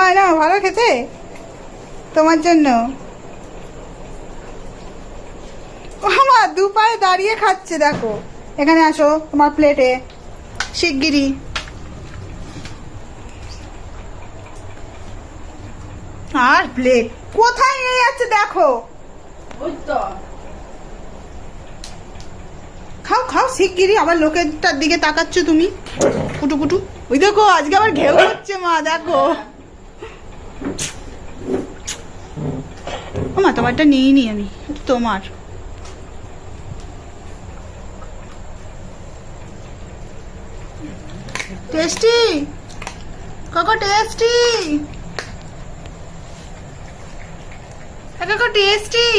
নাও নাও, ভালো খেতে তোমার জন্য। ও মা, দু পায়ে দাঁড়িয়ে খাচ্ছে দেখো। এখানে আসো তোমার প্লেটে শিগগিরই। আর প্লেট কোথায় নিয়ে যাচ্ছে দেখো। ওই তো খাও খাও শিগগিরই, আবার লোকেরটার দিকে তাকাচ্ছ তুমি কুটু কুটু। ওই দেখো আজকে আবার ঘেউ হচ্ছে মা, দেখো। ও মা, তোমারটা নিইনি আমি, তোমার। টেস্টি কাকা, টেস্টি কাকা, টেস্টি।